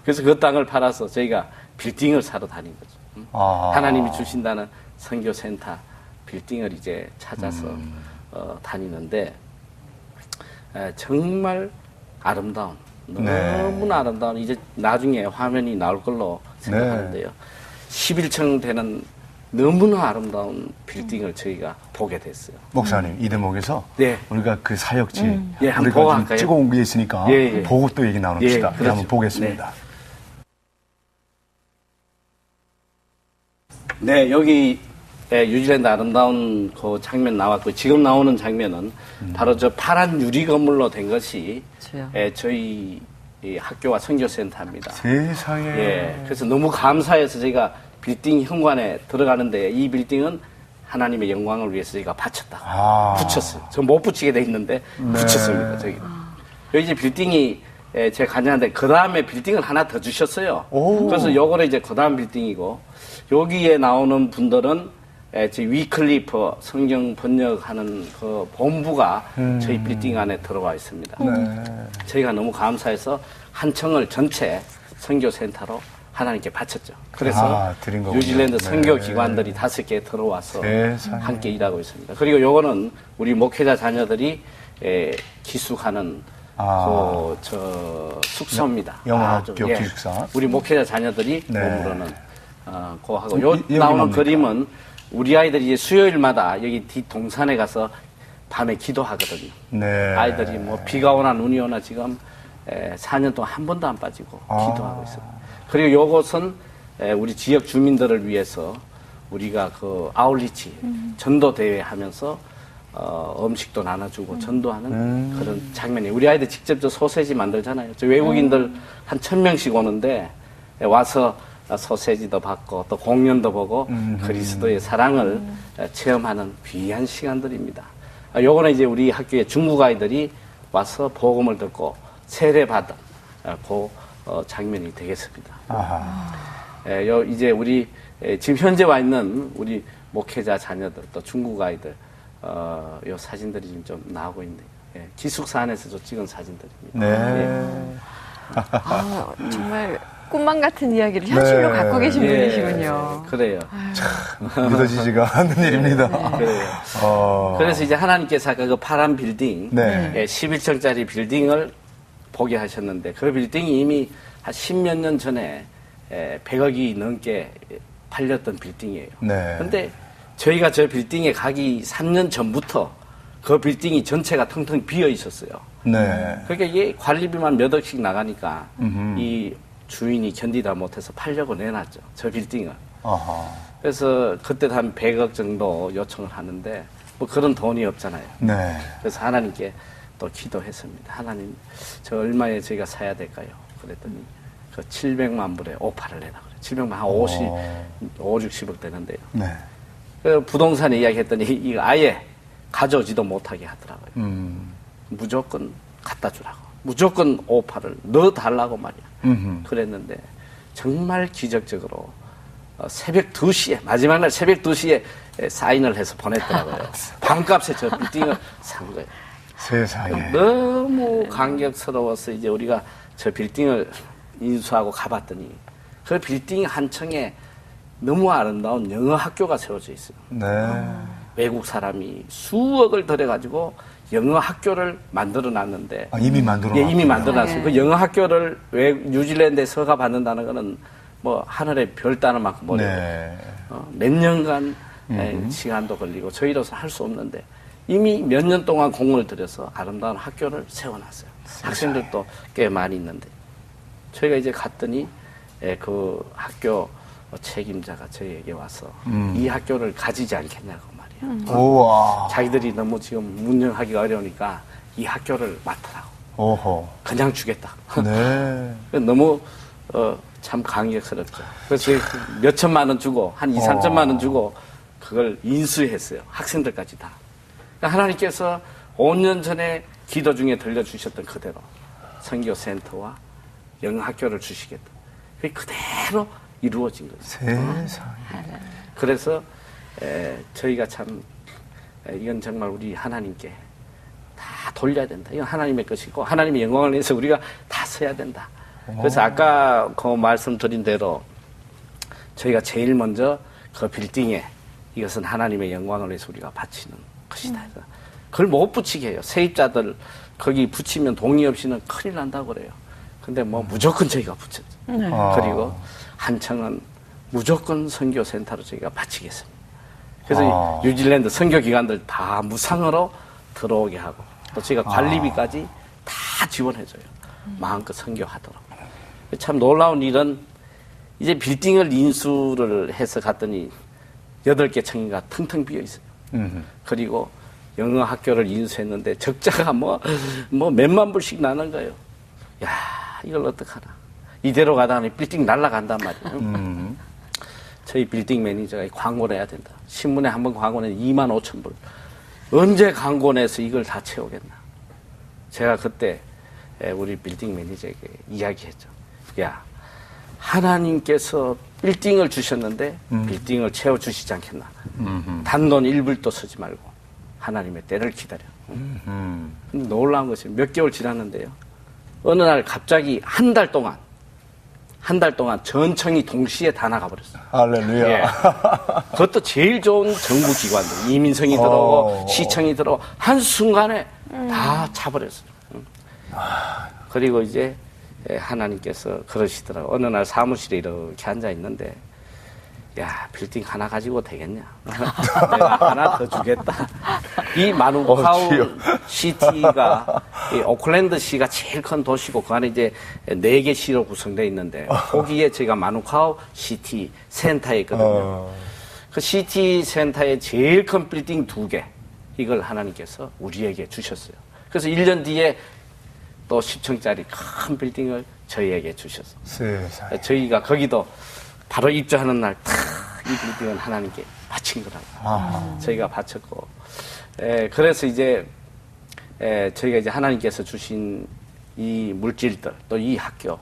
그래서 그 땅을 팔아서 저희가 빌딩을 사러 다닌 거죠. 하나님이 주신다는 선교센터 빌딩을 이제 찾아서 다니는데, 정말 아름다운, 너무나 아름다운, 이제 나중에 화면이 나올 걸로 생각하는데요. 11층 되는 너무나 아름다운 빌딩을 저희가 보게 됐어요. 목사님, 이 대목에서 네. 우리가 그 사역지 예, 한번 우리가 보고 좀 갈까요? 찍어온 게 있으니까 예. 보고 또 얘기 나눕시다. 예, 그래 한번 그렇죠. 보겠습니다. 네, 여기 뉴질랜드 아름다운 그 장면 나왔고, 지금 나오는 장면은 바로 저 파란 유리 건물로 된 것이 저희 이 학교와 선교센터입니다. 세상에. 예, 그래서 너무 감사해서 저희가 빌딩 현관에 들어가는데, 이 빌딩은 하나님의 영광을 위해서 저희가 바쳤다. 붙였어요. 저 못 붙이게 돼 있는데 붙였습니다. 저기. 여기 이제 빌딩이 제가 갔는데 그 다음에 빌딩을 하나 더 주셨어요. 그래서 요거는 이제 그 다음 빌딩이고, 여기에 나오는 분들은 저희 위클리프 성경 번역하는 그 본부가 저희 빌딩 안에 들어와 있습니다. 저희가 너무 감사해서 한 층을 전체 선교센터로 하나님께 바쳤죠. 그래서 뉴질랜드 선교기관들이 5개 들어와서 함께 일하고 있습니다. 그리고 요거는 우리 목회자 자녀들이 기숙하는 저 숙소입니다. 영어학교 기숙사. 우리 목회자 자녀들이 머무르는 거 하고, 요 나오는 그림은 우리 아이들이 이제 수요일마다 여기 뒷동산에 가서 밤에 기도하거든요. 아이들이 뭐 비가 오나 눈이 오나 지금 4년 동안 한 번도 안 빠지고 기도하고 있습니다. 그리고 요것은 우리 지역 주민들을 위해서 우리가 그 아울리치 전도 대회 하면서 음식도 나눠주고 전도하는 그런 장면이, 우리 아이들 직접 저 소세지 만들잖아요. 저 외국인들 한 1000명씩 오는데 와서 소세지도 받고 또 공연도 보고 그리스도의 사랑을 체험하는 귀한 시간들입니다. 요거는 이제 우리 학교의 중국 아이들이 와서 복음을 듣고 세례받은 그 장면이 되겠습니다. 이제 우리 지금 현재 와 있는 우리 목회자 자녀들 또 중국 아이들 요 사진들이 지금 좀 나오고 있네요. 기숙사 안에서 찍은 사진들입니다. 정말 꿈만 같은 이야기를 현실로 갖고 계신 분이시군요. 그래요. 믿어지지가 않는 일입니다. 그래요. 그래서 이제 하나님께서 아까 그 파란 빌딩, 11층짜리 빌딩을 보게 하셨는데, 그 빌딩이 이미 한 10몇 년 전에 100억이 넘게 팔렸던 빌딩이에요. 그런데 저희가 저 빌딩에 가기 3년 전부터 그 빌딩이 전체가 텅텅 비어 있었어요. 그러니까 이게 관리비만 몇 억씩 나가니까 이 주인이 견디다 못해서 팔려고 내놨죠. 저 빌딩을. 그래서 그때 한 100억 정도 요청을 하는데 뭐 그런 돈이 없잖아요. 그래서 하나님께 또 기도했습니다. 하나님, 저 얼마에 저희가 사야 될까요? 그랬더니 그 700만 불에 오파를 내라 그래요. 700만, 한 5, 60억 되는데요. 그 부동산에 이야기했더니 이거 아예 가져오지도 못하게 하더라고요. 무조건 갖다 주라고. 무조건 오파를 넣어달라고 말이야. 그랬는데 정말 기적적으로 새벽 2시에, 마지막 날 새벽 2시에 사인을 해서 보냈더라고요. 반값에 저 빌딩을 산 거예요. 세상에. 너무 감격스러워서 이제 우리가 저 빌딩을 인수하고 가봤더니 그 빌딩 한 층에 너무 아름다운 영어 학교가 세워져 있어요. 외국 사람이 수억을 들여가지고 영어 학교를 만들어 놨는데. 이미 만들어 놨어요? 이미 만들어 놨어요. 그 영어 학교를 뉴질랜드에 서가 받는다는 거는 뭐 하늘에 별 따는 만큼 어려워요. 몇 년간 시간도 걸리고 저희로서 할 수 없는데 이미 몇 년 동안 공을 들여서 아름다운 학교를 세워놨어요. 학생들도 꽤 많이 있는데 저희가 이제 갔더니 그 학교 책임자가 저희에게 와서 이 학교를 가지지 않겠냐고 말이에요. 우와. 자기들이 너무 지금 운영하기가 어려우니까 이 학교를 맡으라고. 오호. 그냥 주겠다. 네. 너무 참 감격스럽죠. 그래서 몇 천만 원 주고 한 2, 3천만 원 주고 그걸 인수했어요. 학생들까지 다. 그러니까 하나님께서 5년 전에 기도 중에 들려주셨던 그대로 선교센터와 영어학교를 주시겠다. 그게 그대로 이루어진 거죠. 세상에. 그래서 저희가 참 이건 정말 우리 하나님께 다 돌려야 된다. 이건 하나님의 것이고 하나님의 영광을 위해서 우리가 다 써야 된다. 그래서 아까 그 말씀드린 대로 저희가 제일 먼저 그 빌딩에 이것은 하나님의 영광을 위해서 우리가 바치는 것이다. 그걸 못 붙이게 해요. 세입자들 거기 붙이면 동의 없이는 큰일 난다고 그래요. 근데 뭐 무조건 저희가 붙였죠. 그리고 한청은 무조건 선교센터로 저희가 바치겠습니다. 그래서 뉴질랜드 선교기관들 다 무상으로 들어오게 하고 또 저희가 관리비까지 다 지원해줘요. 마음껏 선교하도록. 참 놀라운 일은 이제 빌딩을 인수를 해서 갔더니 8개 층인가 텅텅 비어 있어요. 그리고 영어 학교를 인수했는데 적자가 뭐 몇만 불씩 나는 거예요. 야, 이걸 어떡하나. 이대로 가다가 빌딩 날아간단 말이에요. 저희 빌딩 매니저가 광고를 해야 된다. 신문에 한번 광고는 2만 5천 불. 언제 광고 내서 이걸 다 채우겠나. 제가 그때 우리 빌딩 매니저에게 이야기했죠. 야, 하나님께서 빌딩을 주셨는데 빌딩을 채워주시지 않겠나. 단돈 1불도 쓰지 말고 하나님의 때를 기다려. 근데 놀라운 것이 몇 개월 지났는데요. 어느 날 갑자기 한 달 동안 전청이 동시에 다 나가버렸어요. 할렐루야. 예. 그것도 제일 좋은 정부기관들, 이민성이 들어오고 시청이 들어오고 한순간에 다 차버렸어요. 그리고 이제 하나님께서 그러시더라고요. 어느 날 사무실에 이렇게 앉아 있는데 야, 빌딩 하나 가지고 되겠냐? 내가 하나 더 주겠다. 이 마누카우 시티가 이 오클랜드 시가 제일 큰 도시고 그 안에 이제 4개 시로 구성되어 있는데 거기에 저희가 마누카우 시티 센터에 있거든요. 그 시티 센터에 제일 큰 빌딩 2개 이걸 하나님께서 우리에게 주셨어요. 그래서 1년 뒤에 또 10층짜리 큰 빌딩을 저희에게 주셨어요. 세상에. 저희가 거기도 바로 입주하는 날 이 빌딩은 하나님께 바친 거라고. 저희가 바쳤고. 그래서 이제 저희가 이제 하나님께서 주신 이 물질들 또 이 학교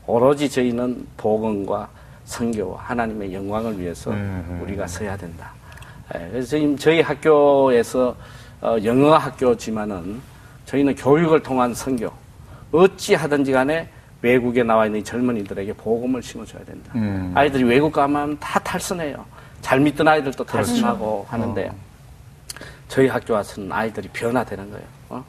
오로지 저희는 복음과 선교와 하나님의 영광을 위해서 우리가 써야 된다. 그래서 지금 저희 학교에서 영어 학교지만은 저희는 교육을 통한 선교 어찌 하든지 간에 외국에 나와 있는 이 젊은이들에게 복음을 심어줘야 된다. 아이들이 외국 가면 다 탈선해요. 잘 믿던 아이들도 탈선하고 하는데 저희 학교 와서는 아이들이 변화되는 거예요.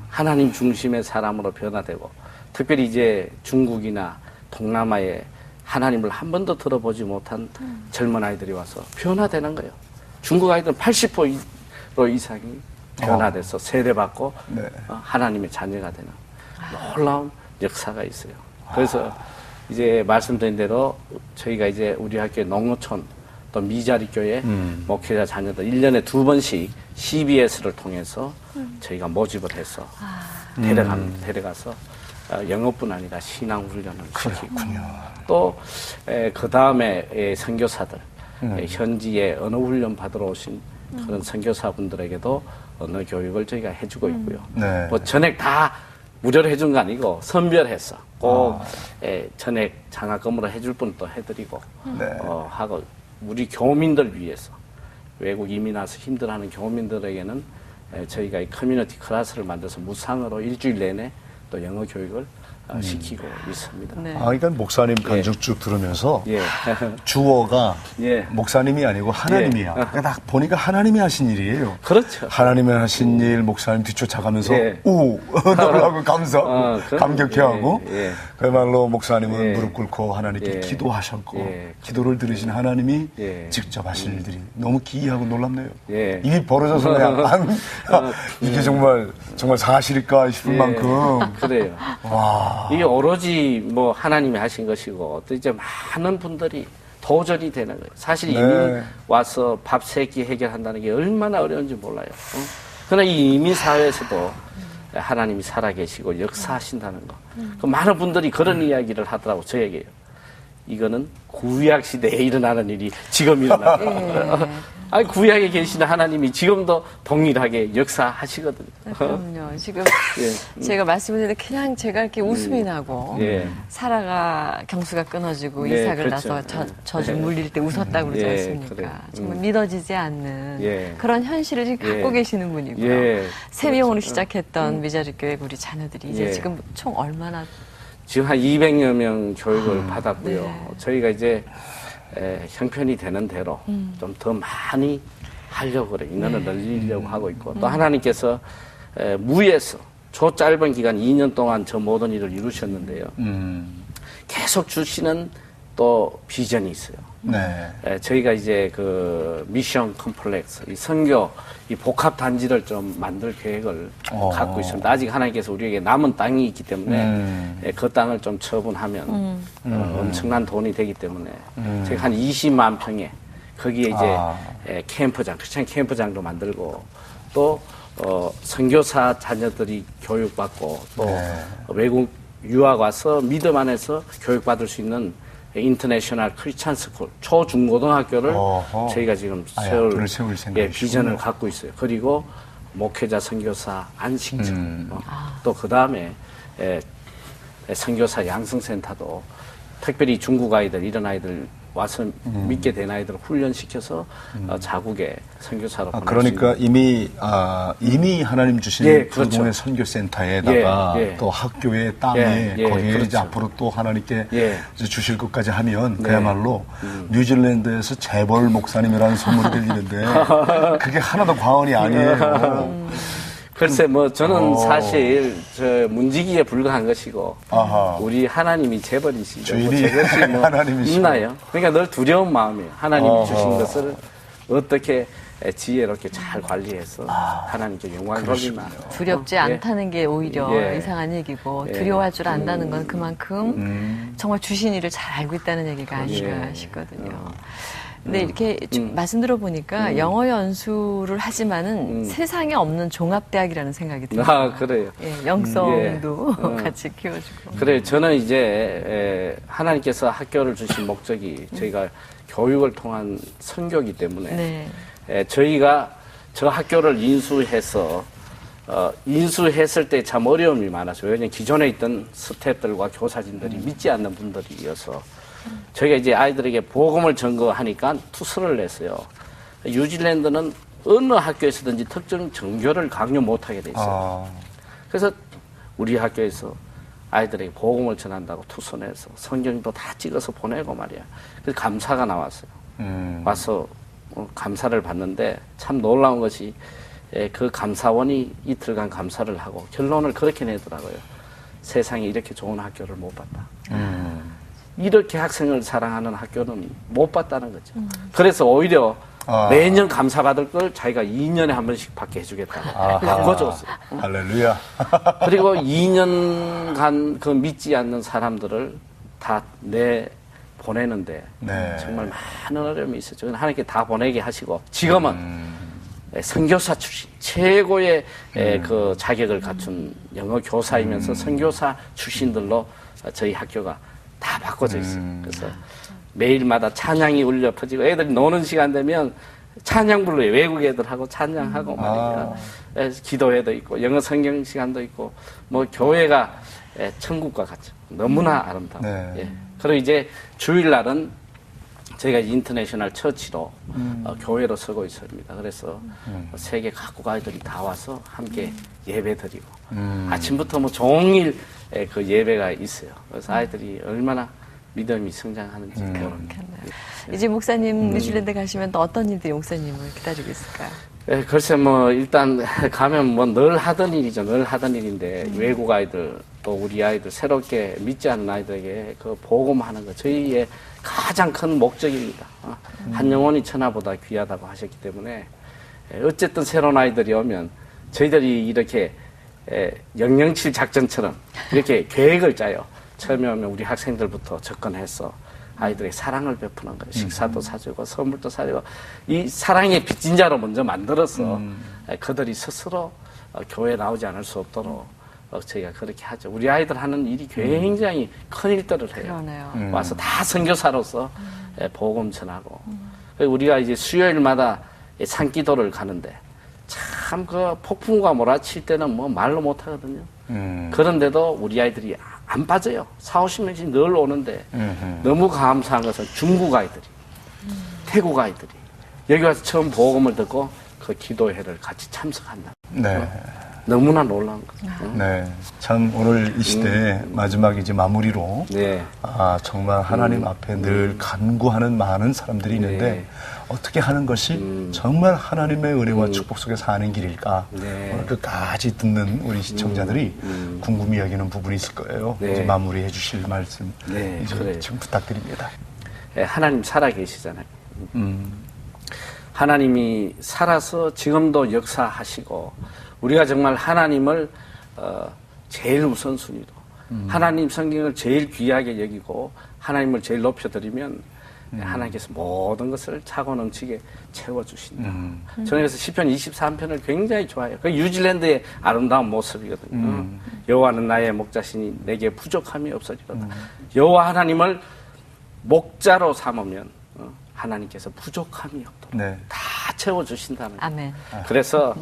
하나님 중심의 사람으로 변화되고 특별히 이제 중국이나 동남아에 하나님을 한 번도 들어보지 못한 젊은 아이들이 와서 변화되는 거예요. 중국 아이들은 80% 이상이 변화돼서 세례받고 네. 하나님의 자녀가 되는 놀라운 역사가 있어요. 그래서 이제 말씀드린 대로 저희가 이제 우리 학교의 농어촌 또 미자리 교회 목회자 자녀들 1년에 2번씩 CBS를 통해서 저희가 모집을 해서 데려가서 영어뿐 아니라 신앙 훈련을 시키고 또 그 다음에 선교사들 현지에 언어 훈련 받으러 오신 그런 선교사분들에게도 언어 교육을 저희가 해주고 있고요. 네. 뭐 전액 다 무료로 해준 거 아니고 선별해서 꼭 전액 장학금으로 해줄 분도 해드리고 네. 하고 우리 교민들 위해서 외국 이민 와서 힘들어하는 교민들에게는 저희가 이 커뮤니티 클래스를 만들어서 무상으로 일주일 내내 또 영어 교육을 시키고 있습니다. 네. 그러니까 목사님 간증 쭉 들으면서 예. 주어가 예. 목사님이 아니고 하나님이야. 그러니까 딱 보니까 하나님이 하신 일이에요. 그렇죠. 하나님이 하신 일 목사님 뒤쫓아가면서 예. 놀라고 감격해하고 예, 예. 그야말로 목사님은 예. 무릎 꿇고 하나님께 예. 기도하셨고 예. 기도를 들으신 하나님이 예. 직접 하실 일들이 너무 기이하고 놀랍네요. 예. 입이 벌어져서 그냥 이게 정말 사실일까 싶을 예. 만큼 그래요. 와. 이게 오로지 뭐 하나님이 하신 것이고 또 이제 많은 분들이 고절이 되는 거예요. 사실 네. 이민 와서 밥 세 끼 해결한다는 게 얼마나 어려운지 몰라요. 그러나 이 이민 사회에서도 하나님이 살아계시고 역사하신다는 거. 그 많은 분들이 그런 이야기를 하더라고 저에게요. 이거는 구약 시대에 일어나는 일이 지금 일어나요. 예. 아니 구약에 계시는 하나님이 지금도 동일하게 역사하시거든요. 그럼요. 지금 예. 제가 말씀을 드리는데 그냥 제가 이렇게 웃음이 나고 예. 사라가 경수가 끊어지고 네, 이삭을 그렇죠. 낳아서 저주 예. 물릴 때 웃었다고 그러지 예, 않습니까? 그래요. 정말 믿어지지 않는 예. 그런 현실을 지금 예. 갖고 계시는 분이고요. 예. 세미용으로 그렇죠. 시작했던 미자립 교회 우리 자녀들이 이제 예. 지금 총 얼마나 지금 한 200여 명 교육을 받았고요. 네. 저희가 이제 형편이 되는 대로 좀 더 많이 하려고 그래요. 인원을 늘리려고 하고 있고 또 하나님께서 무에서 저 짧은 기간 2년 동안 저 모든 일을 이루셨는데요. 계속 주시는 또 비전이 있어요. 네. 저희가 이제 그 미션 컴플렉스, 이 선교, 이 복합 단지를 좀 만들 계획을 갖고 있습니다. 아직 하나님께서 우리에게 남은 땅이 있기 때문에 그 땅을 좀 처분하면 엄청난 돈이 되기 때문에 저희가 한 20만 평에 거기에 이제 캠프장, 크리스찬 캠프장도 만들고 또 선교사 자녀들이 교육받고 또 외국 유학 와서 믿음 안에서 교육받을 수 있는 인터내셔널 크리스찬 스쿨 초중고등학교를 저희가 지금 세울 비전을 갖고 있어요. 그리고 목회자 선교사 안식처 또 그 다음에 선교사 양성센터도 특별히 중국 아이들 이런 아이들 와서 믿게 된 아이들을 훈련시켜서 자국에 선교사로 보낼 그러니까 수 있는. 이미 하나님 주신 예, 그 그렇죠. 동네 선교센터에다가 예, 예. 또 학교의 땅에 예, 거기에 그렇죠. 이제 앞으로 또 하나님께 예. 이제 주실 것까지 하면 네. 그야말로 뉴질랜드에서 재벌 목사님이라는 소문이 들리는데 그게 하나도 과언이 아니에요. 글쎄 뭐 저는 사실 저 문지기에 불과한 것이고 아하. 우리 하나님이 재벌이시죠. 뭐 주인이 저것이 뭐 하나님이시고. 있나요? 그러니까 늘 두려운 마음이에요. 하나님이 주신 어허. 것을 어떻게 지혜롭게 잘 관리해서 하나님께 영광을 돌리나. 두렵지 않다는 게 오히려 예. 이상한 얘기고 예. 두려워할 줄 안다는 건 그만큼 정말 주신 일을 잘 알고 있다는 얘기가 아닐까 예. 싶거든요. 근데 이렇게 좀 말씀 들어보니까 영어 연수를 하지만은 세상에 없는 종합대학이라는 생각이 들어요. 아 그래요. 예, 영성도 예. 같이 키워주고. 그래 저는 이제 하나님께서 학교를 주신 목적이 저희가 교육을 통한 선교이기 때문에 네. 저희가 저 학교를 인수해서 인수했을 때 참 어려움이 많았어요. 왜냐하면 기존에 있던 스태프들과 교사진들이 믿지 않는 분들이어서 저희가 이제 아이들에게 복음을 전거하니까 투서를 냈어요. 뉴질랜드는 어느 학교에서든지 특정 정교를 강요 못하게 돼 있어요. 그래서 우리 학교에서 아이들에게 복음을 전한다고 투서 내서 성경도 다 찍어서 보내고 말이야. 그래서 감사가 나왔어요. 와서 감사를 받는데 참 놀라운 것이 그 감사원이 이틀간 감사를 하고 결론을 그렇게 내더라고요. 세상에 이렇게 좋은 학교를 못 봤다. 이렇게 학생을 사랑하는 학교는 못 봤다는 거죠. 그래서 오히려 매년 감사받을 걸 자기가 2년에 한 번씩 받게 해주겠다고 바꿔줬어요. 할렐루야. 그리고 2년간 그 믿지 않는 사람들을 다 보내는데 네. 정말 많은 어려움이 있었죠. 하나님께 다 보내게 하시고 지금은 선교사 출신 최고의 그 자격을 갖춘 영어 교사이면서 선교사 출신들로 저희 학교가 다 바꿔져 있어요. 그래서 매일마다 찬양이 울려 퍼지고 애들이 노는 시간 되면 찬양 불러요. 외국 애들하고 찬양하고 말이야. 기도회도 있고 영어 성경 시간도 있고 뭐 교회가 천국과 같죠. 너무나 아름다워. 네. 예. 그리고 이제 주일날은 저희가 인터내셔널 처치로 교회로 서고 있습니다. 그래서 세계 각국 아이들이 다 와서 함께 예배 드리고 아침부터 뭐 종일 그 예배가 있어요. 그래서 아이들이 얼마나 믿음이 성장하는지 그렇겠네요. 이제 목사님 뉴질랜드 가시면 또 어떤 일들이 목사님을 기다리고 있을까요? 글쎄 뭐 일단 가면 뭐 늘 하던 일이죠. 늘 하던 일인데 외국 아이들 또 우리 아이들 새롭게 믿지 않는 아이들에게 그 복음하는 거 저희의 가장 큰 목적입니다. 한 영혼이 천하보다 귀하다고 하셨기 때문에 어쨌든 새로운 아이들이 오면 저희들이 이렇게 007 작전처럼 이렇게 계획을 짜요. 처음에 오면 우리 학생들부터 접근해서 아이들에게 사랑을 베푸는 거예요. 식사도 사주고 선물도 사주고 이 사랑의 빚진 자로 먼저 만들어서 그들이 스스로 교회에 나오지 않을 수 없도록 저희가 그렇게 하죠. 우리 아이들 하는 일이 굉장히 큰 일들을 해요. 그러네요. 와서 다 선교사로서 복음 전하고 우리가 이제 수요일마다 산기도를 가는데 참 그 폭풍과 몰아칠 때는 뭐 말로 못 하거든요. 그런데도 우리 아이들이 안 빠져요. 40-50명씩 늘 오는데 너무 감사한 것은 중국 아이들이, 태국 아이들이 여기 와서 처음 복음을 듣고 그 기도회를 같이 참석한다. 네. 너무나 놀라운 거죠. 네. 참 오늘 이 시대에 마지막 이제 마무리로 네. 정말 하나님 앞에 늘 간구하는 많은 사람들이 있는데 네. 어떻게 하는 것이 정말 하나님의 은혜와 축복 속에 사는 길일까? 네. 오늘 끝까지 듣는 우리 시청자들이 궁금히 여기는 부분이 있을 거예요. 네. 이제 마무리해 주실 말씀 네, 이제 그래요. 좀 부탁드립니다. 하나님 살아계시잖아요. 하나님이 살아서 지금도 역사하시고 우리가 정말 하나님을 제일 우선순위로 하나님 성경을 제일 귀하게 여기고 하나님을 제일 높여드리면 하나님께서 모든 것을 차고 넘치게 채워주신다. 저는 그래서 시편 23편을 굉장히 좋아해요. 그 뉴질랜드의 아름다운 모습이거든요. 여호와는 나의 목자시니 내게 부족함이 없어지거든. 여호와 하나님을 목자로 삼으면 하나님께서 부족함이 없도록 네. 다 채워주신다는 거예요. 아멘. 그래서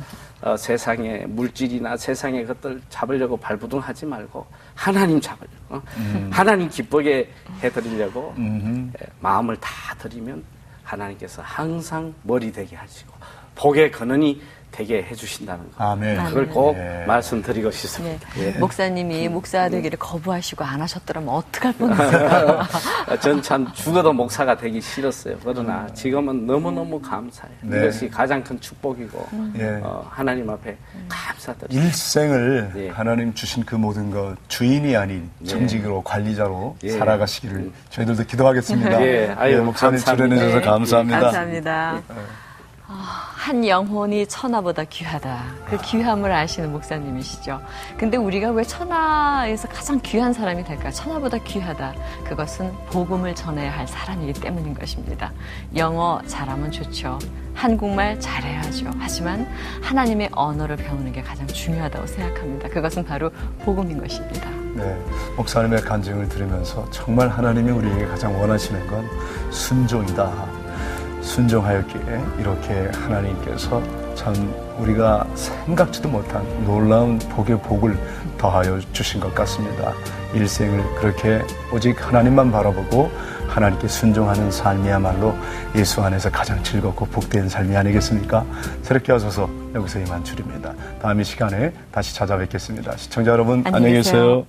세상의 물질이나 세상의 것들 잡으려고 발부둥하지 말고 하나님 잡으려고 하나님 기쁘게 해드리려고 마음을 다 드리면 하나님께서 항상 머리 되게 하시고 복의 근원이 되게 해주신다는 거. 아멘. 그걸 꼭 예. 말씀드리고 싶습니다. 네. 목사님이 목사 되기를 거부하시고 안 하셨더라면 어떡할 뻔했을까요? 전 참 죽어도 목사가 되기 싫었어요. 그러나 지금은 너무너무 감사해요. 네. 이것이 가장 큰 축복이고 예. 하나님 앞에 감사드립니다. 일생을 예. 하나님 주신 그 모든 것 주인이 아닌 청직으로 관리자로 예. 살아가시기를 저희들도 기도하겠습니다. 예. 아유, 목사님 감사합니다. 출연해 주셔서 감사합니다. 감사합니다. 한 영혼이 천하보다 귀하다. 그 귀함을 아시는 목사님이시죠. 근데 우리가 왜 천하에서 가장 귀한 사람이 될까? 천하보다 귀하다. 그것은 복음을 전해야 할 사람이기 때문인 것입니다. 영어 잘하면 좋죠. 한국말 잘해야죠. 하지만 하나님의 언어를 배우는 게 가장 중요하다고 생각합니다. 그것은 바로 복음인 것입니다. 네, 목사님의 간증을 들으면서 정말 하나님이 우리에게 가장 원하시는 건 순종이다. 순종하였기에 이렇게 하나님께서 참 우리가 생각지도 못한 놀라운 복의 복을 더하여 주신 것 같습니다. 일생을 그렇게 오직 하나님만 바라보고 하나님께 순종하는 삶이야말로 예수 안에서 가장 즐겁고 복된 삶이 아니겠습니까? 새롭게 하셔서 여기서 이만 줄입니다. 다음 이 시간에 다시 찾아뵙겠습니다. 시청자 여러분 안녕히 계세요.